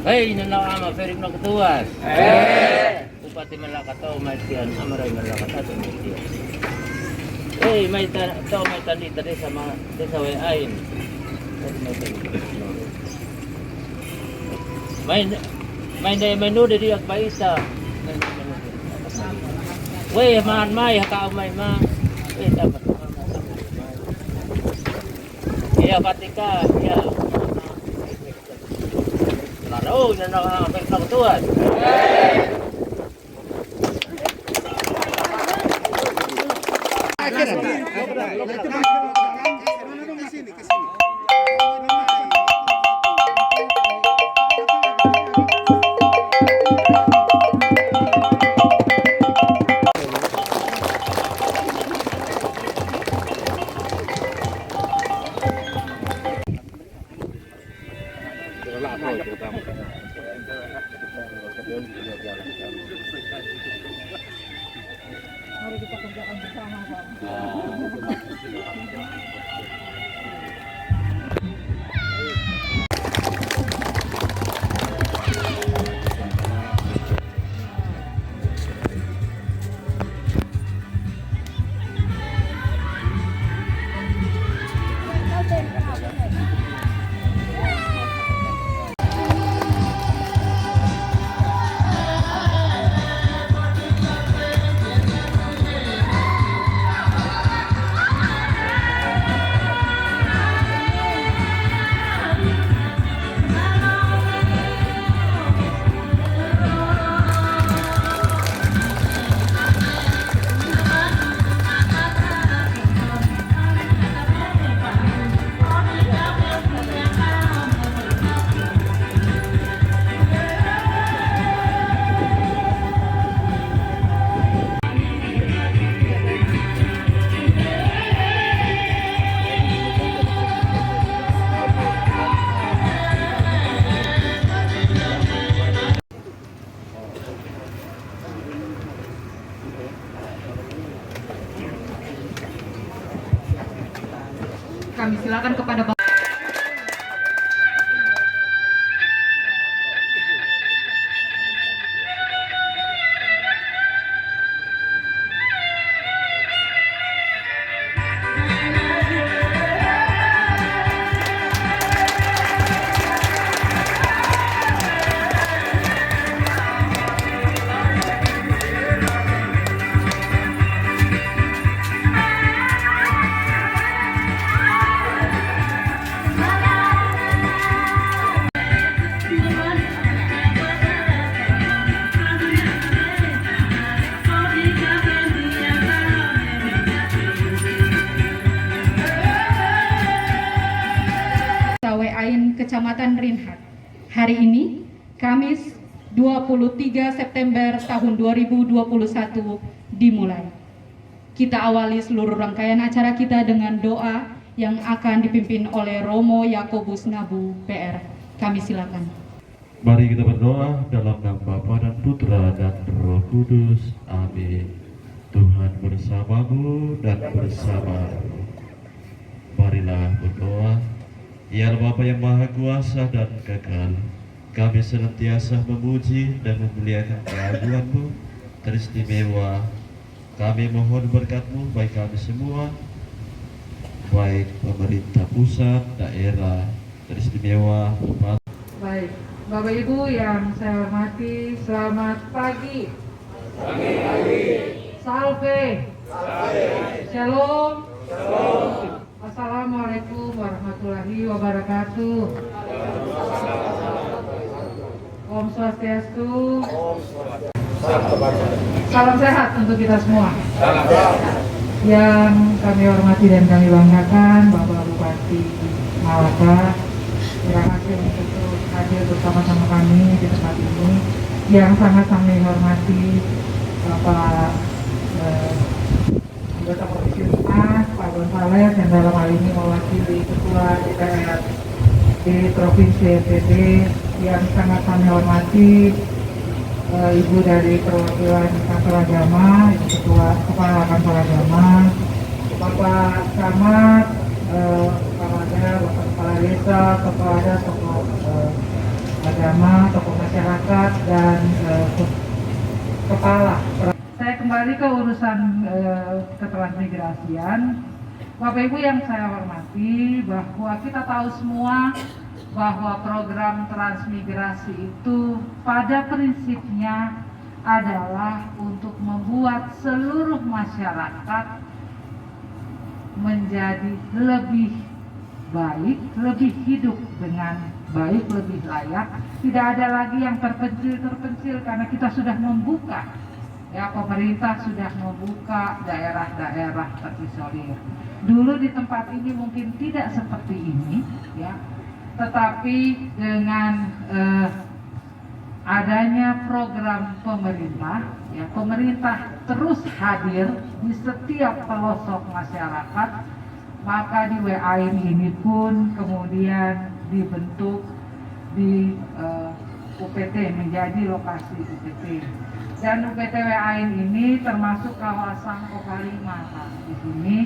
Hei, nanawa ferik na ketuas. Bupati Malakatao, Maitian, Amaray Malakatao, Maitian. Hei, may tani tadi sama desa Wayain. May nude di agbaisa. Weh, man may hakao may ma. Eh, dapat. Iya, patika, iya. Oh, nanawa ferik na ketuas. Mari kita kerjakan bersama, Pak. Kami silakan kepada Bapak. Wayain, Kecamatan Rinhat. Hari ini, Kamis 23 September tahun 2021 dimulai. Kita awali seluruh rangkaian acara kita dengan doa yang akan dipimpin oleh Romo Yakobus Nabu, PR. Kami silakan. Mari kita berdoa dalam nama Bapa dan Putra dan Roh Kudus. Amin. Tuhan bersamamu dan bersamamu. Marilah berdoa. Ya Bapa yang Maha Kuasa dan Kekal, kami senantiasa memuji dan memuliakan keagungan-Mu teristimewa. Kami mohon berkat-Mu bagi kami semua, baik pemerintah pusat, daerah, teristimewa. Baik, Bapak Ibu yang saya hormati, selamat pagi. Pagi. Salve. Shalom. Assalamualaikum warahmatullahi wabarakatuh. Om Swastiastu. Salam sehat untuk kita semua. Yang kami hormati dan kami banggakan Bapak Bupati Malaka, terima kasih untuk hadir bersama-sama kami di tempat ini. Yang sangat kami hormati Bapak anggota Komisi Humas, Pak Gonzales, yang dalam hal ini mewakili Ketua DPR di Provinsi NTB. Yang sangat kami hormati Ibu dari perwakilan Kantor Agama, Ketua Kepala Kantor Agama, Bapak Camat, kepada Bapak Kepala Desa, kepada tokoh agama, tokoh masyarakat, dan kepala. Saya kembali ke urusan ketransmigrasian. Bapak Ibu yang saya hormati, bahwa kita tahu semua bahwa program transmigrasi itu pada prinsipnya adalah untuk membuat seluruh masyarakat menjadi lebih baik, lebih hidup dengan baik, lebih layak. Tidak ada lagi yang terpencil karena kita sudah membuka, ya, pemerintah sudah membuka daerah-daerah terisolir. Dulu di tempat ini mungkin tidak seperti ini, ya, tetapi dengan adanya program pemerintah, ya, pemerintah terus hadir di setiap pelosok masyarakat, maka di WAIN ini pun kemudian dibentuk di UPT, menjadi lokasi UPT. Dan UPT WAIN ini termasuk kawasan Kokalima di sini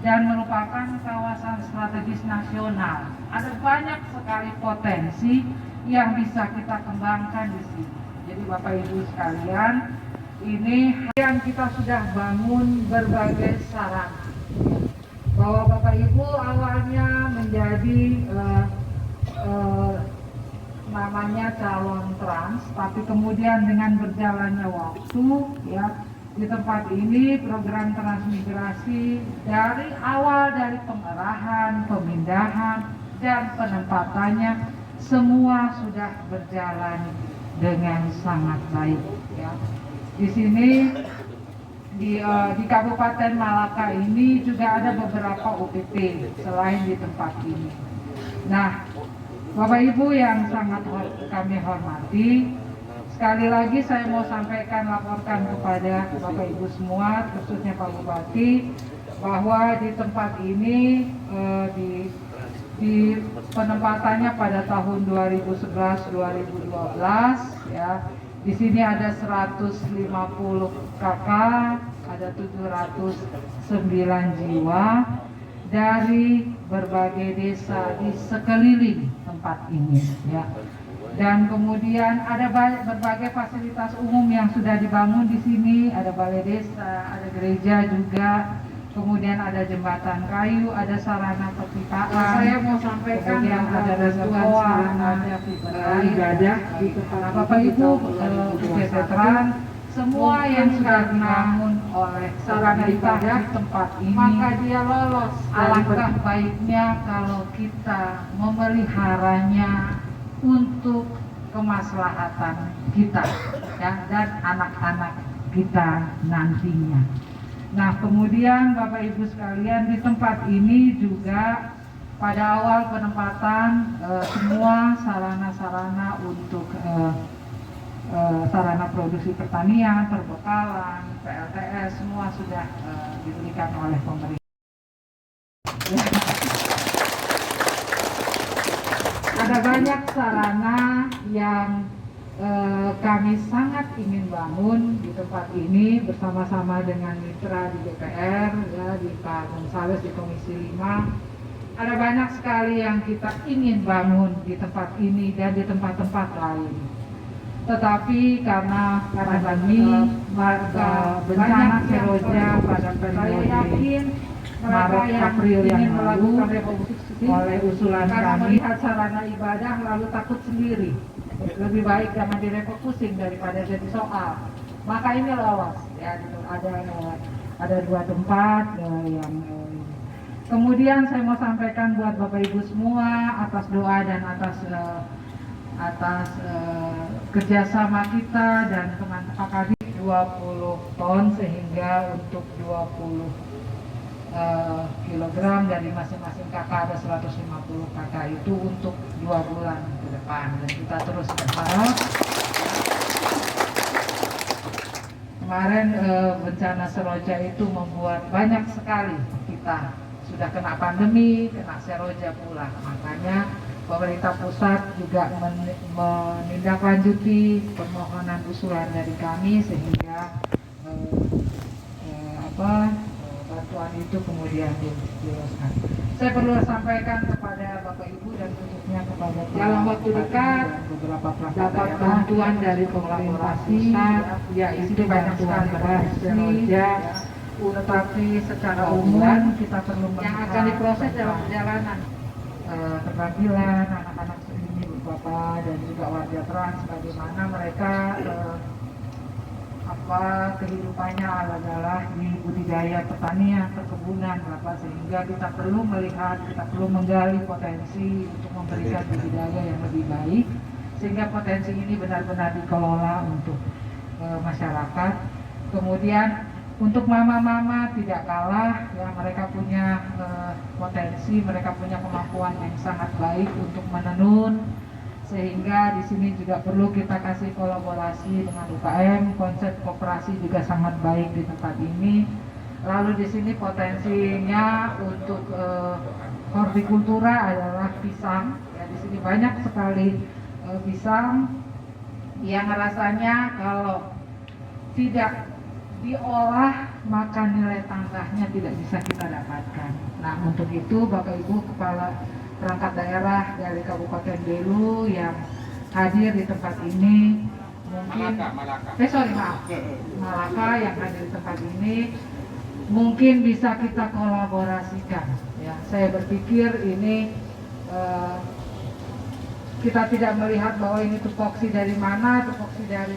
dan merupakan kawasan strategis nasional. Ada banyak sekali potensi yang bisa kita kembangkan di sini. Jadi Bapak Ibu sekalian, ini yang kita sudah bangun berbagai sarana. Bahwa Bapak Ibu awalnya menjadi namanya calon trans, tapi kemudian dengan berjalannya waktu, ya, di tempat ini program transmigrasi dari awal, dari pengerahan, pemindahan, dan penempatannya semua sudah berjalan dengan sangat baik, ya. Di sini di Kabupaten Malaka ini juga ada beberapa UPT selain di tempat ini. Nah, Bapak Ibu yang sangat kami hormati, sekali lagi saya mau sampaikan, laporkan kepada Bapak Ibu semua, khususnya Pak Bupati, bahwa di tempat ini di penempatannya pada tahun 2011-2012, ya, di sini ada 150 kakak, ada 709 jiwa dari berbagai desa di sekeliling tempat ini, ya. Dan kemudian ada berbagai fasilitas umum yang sudah dibangun di sini, ada balai desa, ada gereja juga, kemudian ada jembatan kayu, ada sarana perpipaan. Saya mau sampaikan yang ada restoran, ada ibadah di tempat. Bapak Ibu veteran, semua yang sudah dibangun oleh sarana ibadah di tempat ini, maka dia lolos. Alangkah baiknya kalau kita memeliharanya untuk kemaslahatan kita, ya, dan anak-anak kita nantinya. Nah, kemudian Bapak Ibu sekalian, di tempat ini juga pada awal penempatan semua sarana-sarana untuk sarana produksi pertanian, perbekalan, PLTS, semua sudah diberikan oleh pemerintah. Ada banyak sarana yang kami sangat ingin bangun di tempat ini bersama-sama dengan mitra di DPR, ya, di Pak Gonzales di Komisi 5. Ada banyak sekali yang kita ingin bangun di tempat ini dan di tempat-tempat lain. Tetapi karena pandemi, bencana Seroja pada periode Maret April yang lalu, oleh usulan kami, melihat sarana ibadah lalu takut sendiri. Lebih baik jangan direfocusing daripada jadi soal. Maka ini lolos, ya, ada 2 tempat yang kemudian saya mau sampaikan buat Bapak Ibu semua atas doa dan atas kerjasama kita dan teman Pak Kadis 20 ton sehingga untuk 20 kilogram dari masing-masing kakak ada 150 kakak itu untuk 2 bulan ke depan, dan kita terus berharap. Kemarin bencana Seroja itu membuat banyak sekali kita sudah kena pandemi, kena Seroja pula, makanya pemerintah pusat juga menindaklanjuti permohonan usulan dari kami sehingga bantuan itu kemudian diloloskan. Saya perlu sampaikan kepada Bapak Ibu dan khususnya kepada dalam waktu dekat beberapa dapat bantuan dari pemerintah pusat, ya itu banyak sekali kerja, tetapi secara umum kita perlu yang akan diproses dalam perjalanan keterampilan anak-anak ini Bapak dan juga warga trans bagaimana mereka kehidupannya adalah di budidaya pertanian, perkebunan Bapak, sehingga kita perlu melihat, kita perlu menggali potensi untuk memberikan budidaya yang lebih baik sehingga potensi ini benar-benar dikelola untuk masyarakat. Kemudian untuk mama-mama tidak kalah, ya mereka punya potensi, mereka punya kemampuan yang sangat baik untuk menenun, sehingga di sini juga perlu kita kasih kolaborasi dengan UKM. Konsep koperasi juga sangat baik di tempat ini. Lalu di sini potensinya untuk hortikultura adalah pisang. Ya, di sini banyak sekali pisang yang rasanya kalau tidak diolah maka nilai tambahnya tidak bisa kita dapatkan. Nah, untuk itu Bapak Ibu Kepala perangkat daerah dari Kabupaten Belu yang hadir di tempat ini mungkin Malaka yang hadir di tempat ini mungkin bisa kita kolaborasikan, ya. Saya berpikir ini kita tidak melihat bahwa ini tupoksi dari mana, tupoksi dari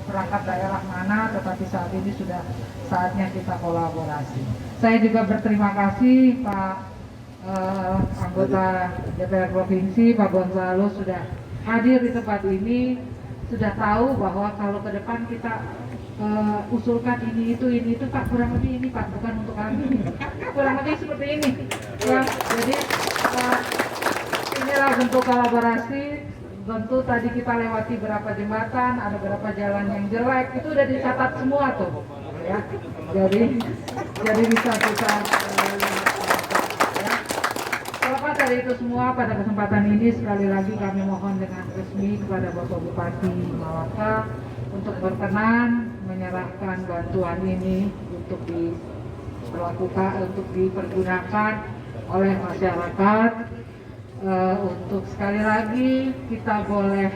perangkat daerah mana, tetapi saat ini sudah saatnya kita kolaborasi. Saya juga berterima kasih Pak anggota DPR Provinsi Pak Gonzalo sudah hadir di tempat ini, sudah tahu bahwa kalau ke depan kita usulkan ini itu Pak, kurang lebih ini Pak, bukan untuk kami, kurang lebih seperti ini ya. Jadi inilah bentuk kolaborasi. Tentu tadi kita lewati berapa jembatan, ada berapa jalan yang jelek, itu udah dicatat semua tuh ya. Jadi bisa kita dari itu semua. Pada kesempatan ini sekali lagi kami mohon dengan resmi kepada Bapak Bupati Malaka untuk berkenan menyerahkan bantuan ini untuk dipergunakan oleh masyarakat, untuk sekali lagi kita boleh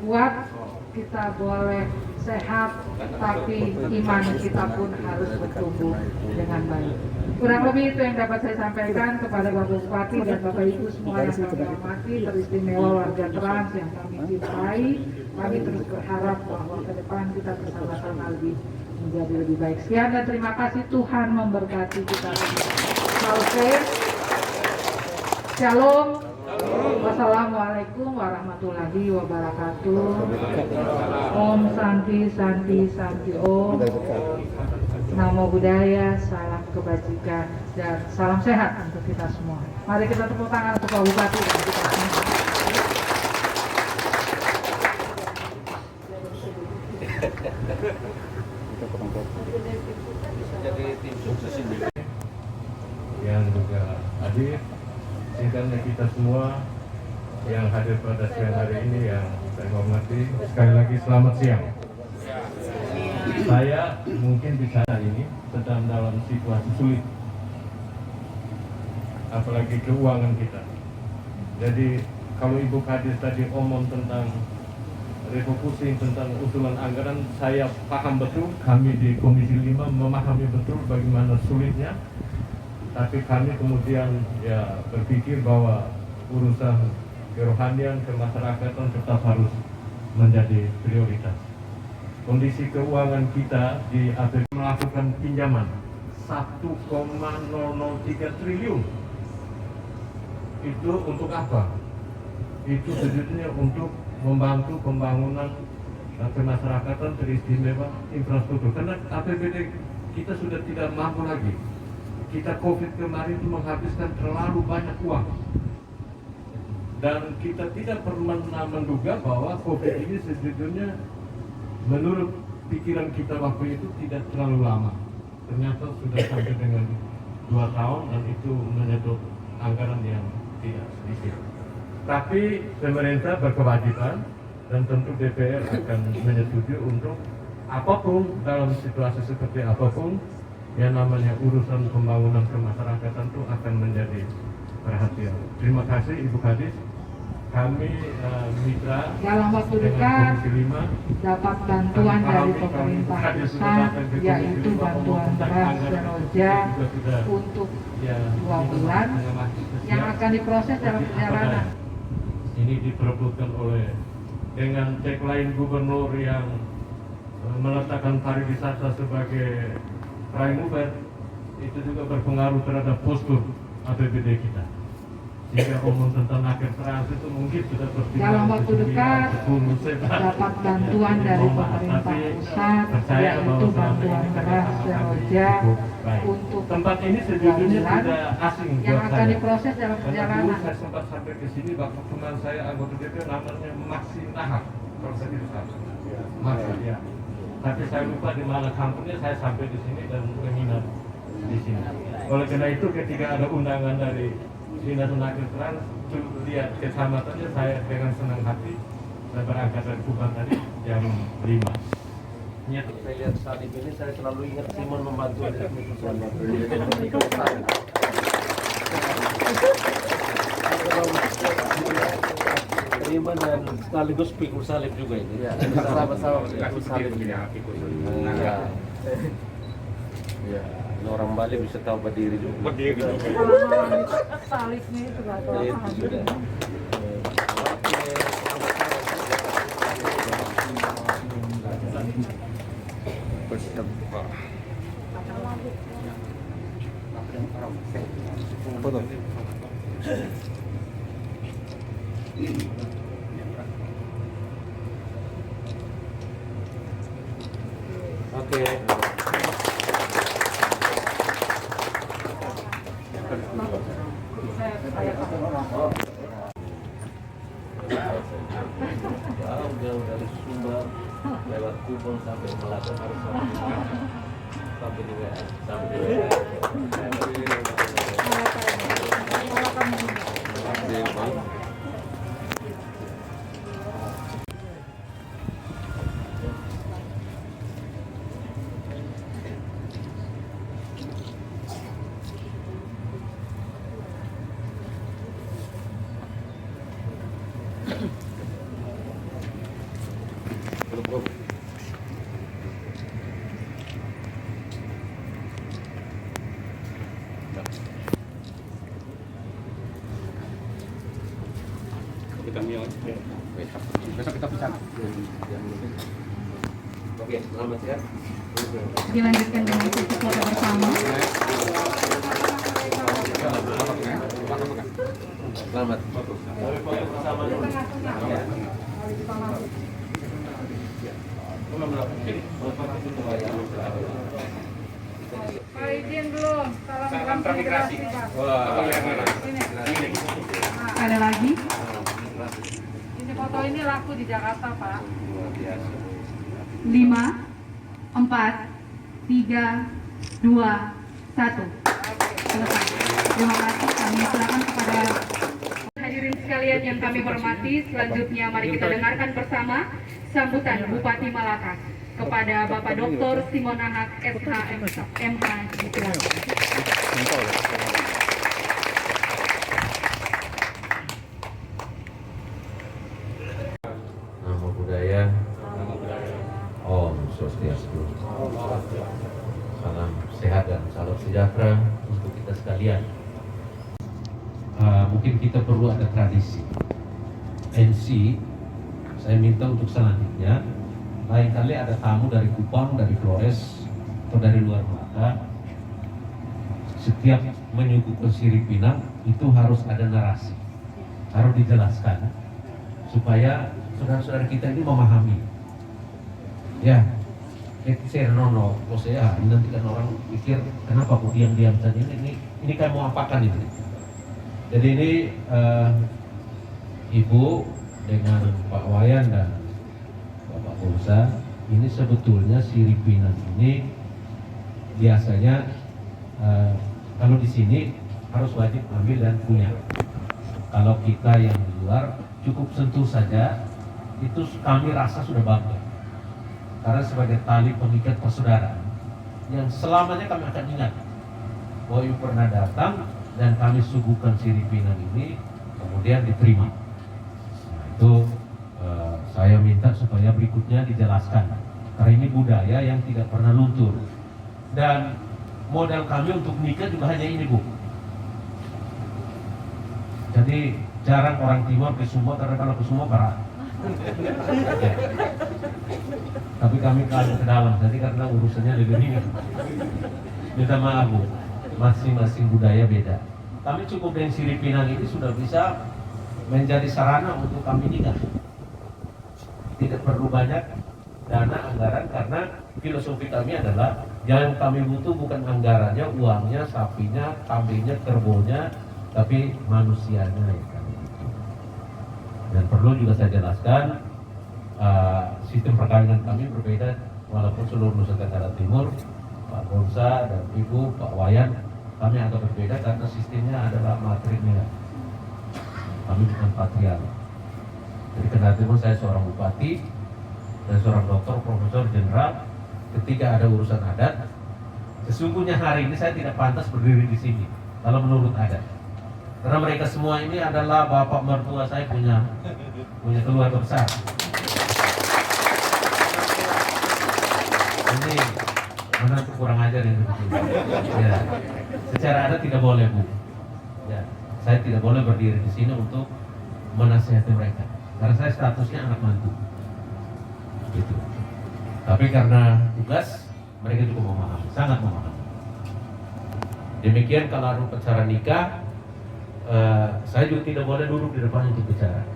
kuat, kita boleh sehat, tapi iman kita pun harus bertumbuh dengan baik. Kurang lebih itu yang dapat saya sampaikan kepada Bapak Bupati dan Bapak Ibu semua yang kami hormati, teristimewa warga trans yang kami cintai. Kami terus berharap bahwa ke depan kita bersama-sama menjadi lebih baik. Sekian dan terima kasih, Tuhan memberkati kita. Shalom. Wassalamualaikum warahmatullahi wabarakatuh. Om Santi Santi Santi Om. Namo Buddhaya, salam kebajikan dan salam sehat untuk kita semua. Mari kita tepuk tangan untuk Pak Bupati dan kita semua. Jadi tim sukses ini yang juga hadir, dan kita semua yang hadir pada siang hari ini yang saya hormati, sekali lagi selamat siang. Saya mungkin di sana ini sedang dalam situasi sulit, apalagi keuangan kita. Jadi kalau Ibu Kadis tadi omong tentang refocusing, tentang usulan anggaran, saya paham betul. Kami di Komisi 5 memahami betul bagaimana sulitnya. Tapi kami kemudian ya berpikir bahwa urusan kerohanian, kemasyarakatan tetap harus menjadi prioritas. Kondisi keuangan kita di APBD melakukan pinjaman 1,003 triliun. Itu untuk apa? Itu sebetulnya untuk membantu pembangunan kemasyarakatan teristimewa infrastruktur. Karena APBD kita sudah tidak mampu lagi. Kita COVID kemarin itu menghabiskan terlalu banyak uang. Dan kita tidak pernah menduga bahwa COVID ini sebetulnya menurut pikiran kita waktu itu tidak terlalu lama. Ternyata sudah sampai dengan 2 tahun dan itu menyedot anggaran yang tidak sedikit. Tapi pemerintah berkewajiban dan tentu DPR akan menyetujui untuk apapun dalam situasi seperti apapun yang namanya urusan pembangunan kemasyarakatan itu akan menjadi perhatian. Terima kasih Ibu Kadis. Kami mitra dalam waktu dengan dekat Komisi 5 dapat bantuan dari pemerintah pusat, yaitu bantuan beras seroja untuk 2 bulan yang akan diproses dalam perjalanan. Ini diperebutkan oleh dengan tagline gubernur yang meletakkan pariwisata sebagai prime mover, itu juga berpengaruh terhadap postur APBD kita. Jika omong tentang akhir trans itu mungkin sudah dalam waktu dekat dapat bantuan dari pemerintah pusat, yaitu bantuan beras seroja untuk tempat ini sejujurnya bulan tidak asing yang buat akan saya. diproses dalam Karena dulu perjalanan. saya sempat sampai ke sini, waktu teman saya anggota DPR namanya Maksi Nahak, kalau saya tidak salah. Maksi, ya. Tapi saya lupa di mana kampungnya, saya sampai di sini dan menginap di sini. Oleh karena itu ketika ada undangan dari Dinas Tenaga Trans, lihat kecamatannya, saya dengan senang hati saya berangkat dari Kupang tadi jam 5. Saya lihat saat ini saya selalu ingat Simon membantu terima dan sekaligus pikul salib juga ini. Ya, sama-sama pikul salib. Ya, orang Bali bisa tahu berdiri juga. Berdiri juga. Salib ini sudah Itu sudah. Oke. Jauh dari Sumbar lewat Kupang sampai Melaka harus sampai di WA, sampai di WA. Besok kita bicara. Oke, selamat siang. Dilanjutkan dengan sesi foto bersama. Selamat. Pak izin belum, salam transmigrasi Pak. Ada lagi? Ini foto ini laku di Jakarta Pak. 5, 4, 3, 2, 1. Selesai. Terima kasih. Kami silakan kepada hadirin sekalian yang kami hormati. Selanjutnya mari kita dengarkan bersama sambutan Bupati Malaka kepada Bapak Dr. Simon Nahak SH.MH. Namo Buddhaya. Om Swastiastu. Salam sehat dan salam sejahtera untuk kita sekalian. Mungkin kita perlu ada tradisi. NC, saya minta untuk selanjutnya, lain kali ada tamu dari Kupang, dari Flores, atau dari luar Malaka. Setiap menyuguhkan sirip Pinang itu harus ada narasi, harus dijelaskan supaya saudara-saudara kita ini memahami. Ya, saya nono, saya nanti kan orang pikir kenapa kok diam-diam saja ini kan mau apakan itu. Jadi ini Ibu dengan Pak Wayan dan Bapak Bursa, ini sebetulnya sirip Pinang ini biasanya kalau di sini harus wajib ambil dan punya. Kalau kita yang di luar cukup sentuh saja, itu kami rasa sudah bangga. Karena sebagai tali pengikat persaudaraan yang selamanya kami akan ingat bahwa Ibu pernah datang dan kami suguhkan siripinang ini kemudian diterima. Nah, itu saya minta supaya berikutnya dijelaskan, karena ini budaya yang tidak pernah luntur. Dan modal kami untuk nikah juga hanya ini, Bu. Jadi jarang orang timur ke Sumba, karena kalau ke Sumba parah. Ya. Tapi kami kalau ke dalam, jadi karena urusannya lebih ringan. Minta maaf, Bu, masing-masing budaya beda. Kami cukup dengan siripinang ini sudah bisa menjadi sarana untuk kami nikah. Tidak perlu banyak dana anggaran, karena filosofi kami adalah yang kami butuh bukan anggarannya, uangnya, sapinya, kambingnya, kerbaunya, tapi manusianya yang kami butuh. Dan perlu juga saya jelaskan, sistem perkawinan kami berbeda walaupun seluruh Nusa Tenggara Timur. Pak Bonsa dan Ibu, Pak Wayan, kami agak berbeda karena sistemnya adalah matrilineal. Kami bukan patrial. Jadi Kendari Timur saya seorang bupati dan seorang dokter, profesor, jenderal. Ketika ada urusan adat, sesungguhnya hari ini saya tidak pantas berdiri di sini kalau menurut adat. Karena mereka semua ini adalah bapak mertua saya punya keluarga besar. Ini menantu kurang ajar yang begitu. Ya, secara adat tidak boleh, Bu. Ya, saya tidak boleh berdiri di sini untuk menasihati mereka, karena saya statusnya anak mantu. Gitu. Tapi karena tugas, mereka juga memahami, sangat memahami. Demikian kalau ada upacara nikah, saya juga tidak boleh duduk di depan untuk bicara.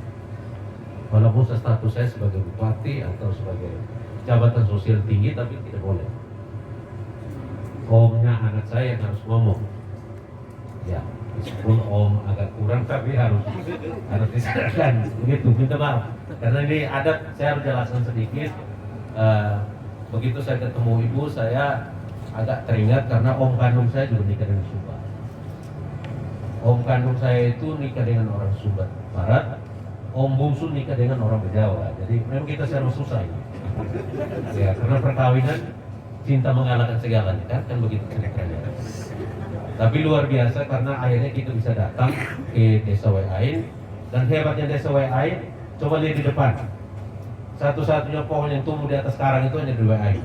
Walaupun status saya sebagai bupati atau sebagai jabatan sosial tinggi, tapi tidak boleh. Omnya anak saya yang harus ngomong. Ya, meskipun om agak kurang, tapi harus diserahkan. Begitu, minta maaf. Karena ini adat, saya harus jelaskan sedikit. Begitu saya ketemu ibu, saya agak teringat karena om kandung saya juga nikah dengan Sumba. Om kandung saya itu nikah dengan orang Sumba Barat, om bungsu nikah dengan orang Jawa. Jadi memang kita serba susah ini. Ya, karena perkawinan cinta mengalahkan segalanya, kan begitu ceritanya. Tapi luar biasa karena akhirnya kita bisa datang ke Desa Weain, dan hebatnya Desa Weain, coba lihat di depan. Satu-satunya pohon yang tumbuh di atas karang itu hanya di Weain.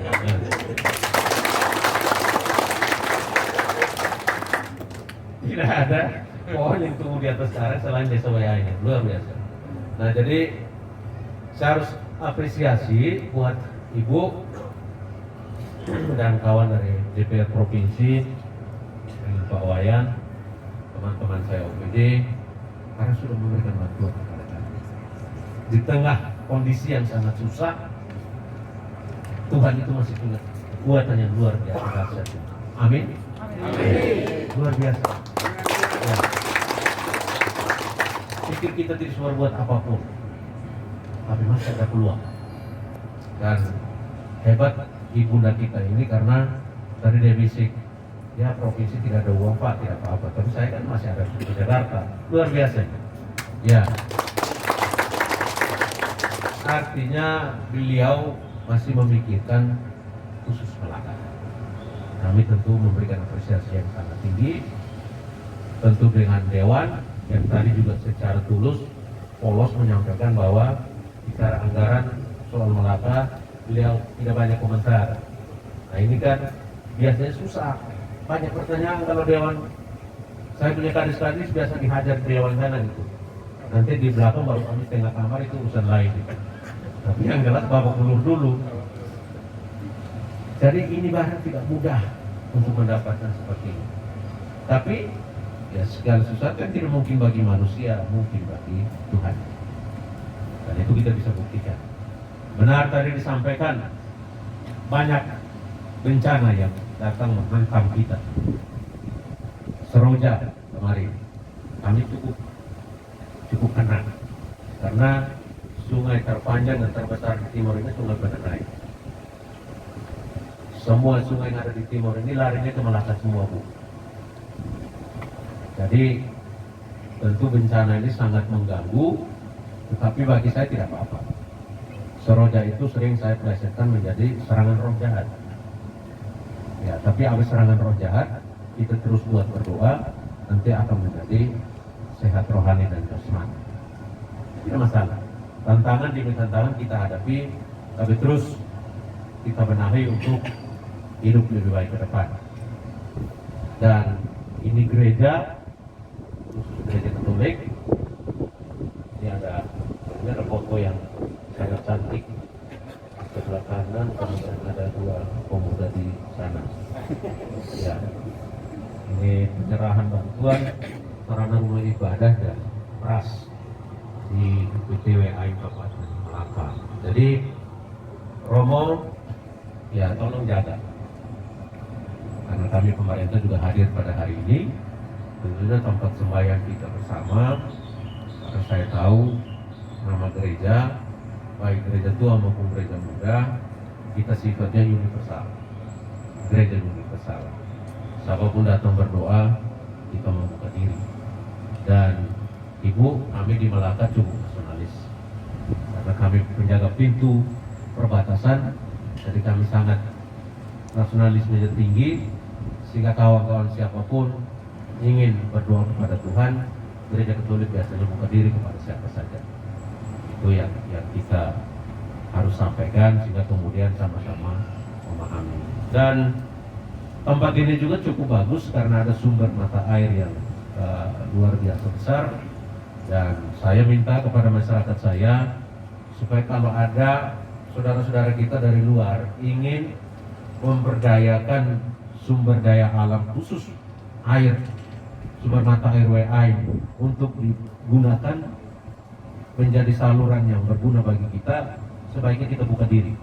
Tidak ada pohon yang tumbuh di atas karang selain Desa Weain. Luar biasa. Nah, jadi saya harus apresiasi buat Ibu dan kawan dari DPR Provinsi, Pak Wayan, teman-teman saya OPD, karena sudah memberikan bantuan kepada kami. Di tengah kondisi yang sangat susah, Tuhan itu masih punya kekuatan yang luar biasa. Amin. Amin. Luar biasa. Ya. Pikir kita tidak semua buat apapun, tapi masih ada peluang. Dan hebat ibunda kita ini karena tadi dia bisik, ya provinsi tidak ada uang Pak, tidak apa-apa. Tapi saya kan masih ada di Jakarta, luar biasa. Ya, artinya beliau masih memikirkan khusus Melaka. Kami tentu memberikan apresiasi yang sangat tinggi, tentu dengan Dewan yang tadi juga secara tulus, polos menyampaikan bahwa bicara anggaran soal Melaka, beliau tidak banyak komentar. Nah ini kan biasanya susah, banyak pertanyaan kalau Dewan. Saya punya kadis-kadis biasa dihajar di Dewan sana gitu. Nanti di belakang baru kami tengah kamar, itu urusan lain gitu. Tapi yang jelas babak belur dulu. Jadi ini bahkan tidak mudah untuk mendapatkan seperti ini. Tapi ya segala sesuatu yang tidak mungkin bagi manusia, mungkin bagi Tuhan. Dan itu kita bisa buktikan. Benar tadi disampaikan, banyak bencana yang datang menghantam kita. Seroja kemarin, kami cukup kena, karena sungai terpanjang dan terbesar di timur ini Sungai Benanai. Semua sungai yang ada di timur ini larinya ke Melaka semua, Bu. Jadi tentu bencana ini sangat mengganggu, tetapi bagi saya tidak apa-apa. Seroja itu sering saya plesetkan menjadi serangan roh jahat. Ya, tapi habis serangan roh jahat, kita terus buat berdoa, nanti akan menjadi sehat rohani dan jasmani. Tidak masalah. Tantangan demi tantangan kita hadapi, tapi terus kita benahi untuk hidup lebih baik ke depan. Dan ini gereja, khusus gereja Katolik. Ini ada foto yang sangat cantik. Sebelah kanan kemudian ada dua pemuda di sana. Ya, ini penyerahan bantuan sarana rumah ibadah dan ras di PTWA Kabupaten Melaka. Jadi Romo, ya tolong jaga, karena kami pemerintah juga hadir pada hari ini. Tentunya tempat sembahyang kita bersama, karena saya tahu nama gereja, baik gereja tua maupun gereja muda, kita sifatnya universal, gereja universal. Siapapun datang berdoa, kita membuka diri. Dan Ibu, kami di Melaka cukup nasionalis, karena kami penjaga pintu perbatasan, jadi kami sangat nasionalismenya tinggi, sehingga kawan-kawan siapapun ingin berdoa kepada Tuhan, gereja Katolik biasanya buka diri kepada siapa saja. Itu yang kita harus sampaikan, sehingga kemudian sama-sama memahami. Dan tempat ini juga cukup bagus karena ada sumber mata air yang luar biasa besar. Dan saya minta kepada masyarakat saya supaya kalau ada saudara-saudara kita dari luar ingin memberdayakan sumber daya alam khusus air, sumber mata air WA ini untuk digunakan menjadi saluran yang berguna bagi kita, sebaiknya kita buka diri.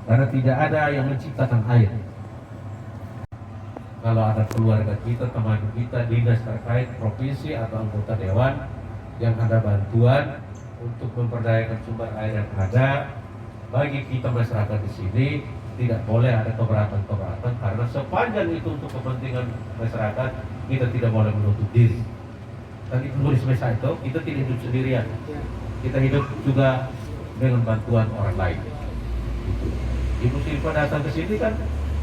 Karena tidak ada yang menciptakan air. Kalau ada keluarga kita, teman kita, dinas terkait, provinsi atau anggota dewan yang ada bantuan untuk memperdayakan sumber air yang ada, bagi kita masyarakat di sini tidak boleh ada keberatan-keberatan, karena sepanjang itu untuk kepentingan masyarakat, kita tidak boleh menutup diri. Tadi tulis mesa itu, kita tidak hidup sendirian, kita hidup juga dengan bantuan orang lain. Ibu Silva datang ke sini kan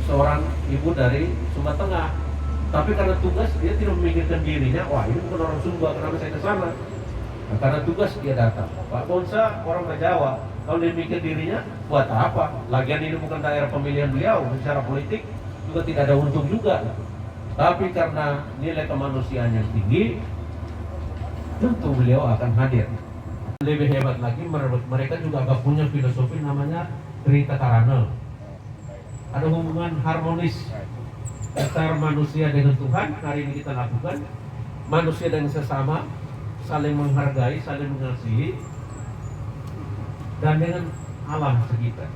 seorang ibu dari Sumba Tengah, tapi karena tugas dia tidak memikirkan dirinya, wah ini bukan orang Sumba, kenapa saya ke sana? Nah, karena tugas dia datang. Pak Bonsa orang Jawa, kalau dia mikir dirinya, buat apa? Lagian ini bukan daerah pemilihan beliau, secara politik juga tidak ada untung juga. Tapi karena nilai kemanusiaan yang tinggi, tentu beliau akan hadir. Lebih hebat lagi, mereka juga agak punya filosofi namanya Trita Karana. Ada hubungan harmonis antara manusia dengan Tuhan, hari ini kita lakukan, manusia dengan sesama, saling menghargai, saling mengasihi, dan dengan alam sekitar,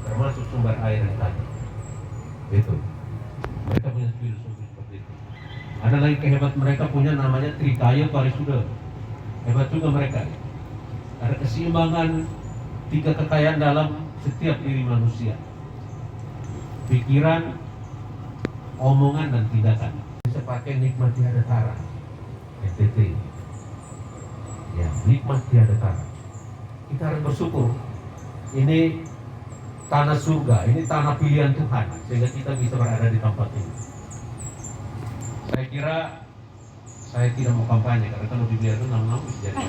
termasuk sumber air yang tadi. Itu. Mereka punya filosofi seperti itu. Ada lagi kehebat mereka punya namanya Trikaya Parisuda. Hebat juga mereka. Ada keseimbangan tiga kekayaan dalam setiap diri manusia. Pikiran, omongan, dan tindakan. Bisa pakai nikmat tiada tara, NTT. Ya, nikmat tiada tara. Kita harus bersyukur. Ini tanah surga, ini tanah pilihan Tuhan, sehingga kita bisa berada di tempat ini. Saya kira saya tidak mau kampanye, karena kalau dibiarkan lama-lama bisa jadi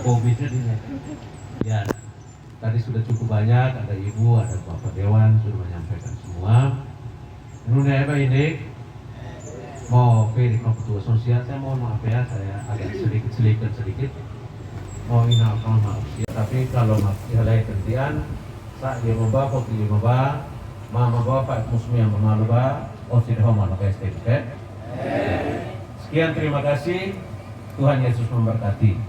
COVID-nya dilihat. Ya. Tadi sudah cukup banyak, ada Ibu, ada Bapak Dewan, sudah menyampaikan semua. Menurut ini mau pilih ketua sosial, saya mohon maaf ya, saya agak sedikit. Mau ingatkan maaf ya, tapi kalau masih ada kerjaan, saat dia membawa, pilih membawa, mama bapak musmi yang memalu ba, sudah homo pakai STP. Sekian, terima kasih. Tuhan Yesus memberkati.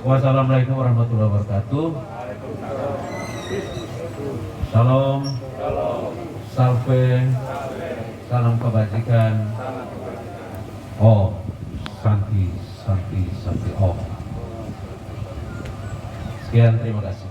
Wassalamualaikum warahmatullahi wabarakatuh. Shalom. Salve. Salam kebajikan. Om. Santi. Om. Sekian, terima kasih.